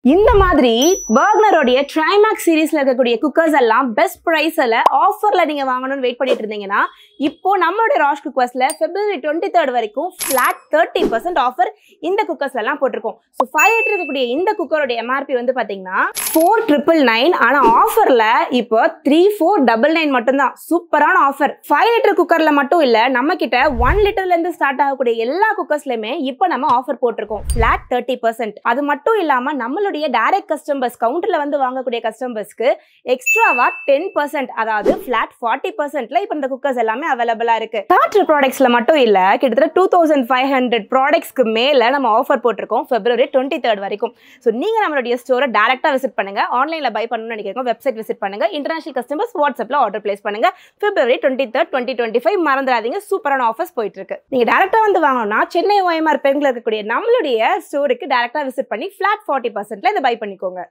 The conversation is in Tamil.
இந்த மாதிரி பர்க்னரோட ட்ரைமேக்ஸ் சீரிஸ்ல இருக்கக்கூடிய குக்கர்ஸ் எல்லாம் பெஸ்ட் பிரைஸ்ல ஆஃபர்ல நீங்க வாங்கணும்னு வெயிட் பண்ணிட்டு இருந்தீங்கன்னா இப்போ நம்மளோட ராஷ் குக்கர்ஸ்ல February 23rd வரைக்கும் ஃபிளாட் 30% ஆஃபர் இந்த குக்கர்ஸ் எல்லாம் போட்டிருக்கோம். ஸோ 5 லிட்டர் இருக்கக்கூடிய இந்த குக்கரோட MRP வந்து பாத்தீங்கன்னா 4999. ஆனா ஆஃபர்ல இப்போ 3499 மட்டும்தான். சூப்பரான ஆஃபர். 5 லிட்டர் குக்கர்ல மட்டும் இல்ல, நம்ம கிட்ட 1 லிட்டர்ல இருந்து ஸ்டார்ட் ஆகக்கூடிய எல்லா குக்கர்ஸ்லயுமே இப்போ நம்ம ஆஃபர் போட்டிருக்கோம் ஃபிளாட் 30%. அது மட்டும் இல்லாம நம்மளுடைய டைரக்ட் கஸ்டமர்ஸ் கவுண்டர்ல வந்து வாங்கக்கூடிய கஸ்டமர்ஸ்க்கு எக்ஸ்ட்ராவா 10%, அதாவது ஃபிளாட் 40%ல இப்போ இந்த குக்கர்ஸ் எல்லாமே அவைலபிளா இருக்கு. டாட்டர் ப்ராடக்ட்ஸ்ல மட்டும் இல்ல, கிட்டத்தட்ட 2500 ப்ராடக்ட்ஸ்க்கு மேல நம்ம ஆஃபர் போட்டிருக்கோம் February 23rd வரைக்கும். ஸோ நீங்க நம்மளுடைய ஸ்டோரை டைரக்டா விசிட் பண்ணுங்க. ஆன்லைன்ல பை பண்ணணும்னு நினைக்கிறீங்க, வெப்சைட் விசிட் பண்ணுங்க. இன்டர்நேஷனல் கஸ்டமர்ஸ் வாட்ஸ்அப்ல ஆர்டர் பிளேஸ் பண்ணுங்க. February 23rd 2025 மறந்துடாதீங்க, சூப்பரான ஆஃபர்ஸ் போயிட்டு இருக்கு. நீங்க டைரக்டா வந்து வாங்கணும்னா சென்னை OMR பெருங்குல இருக்கக்கூடிய நம்மளுடைய ஸ்டோருக்கு டைரக்டா விசிட் பண்ணி ஃபிளாட் 40%ல இதை பை பண்ணிக்கோங்க.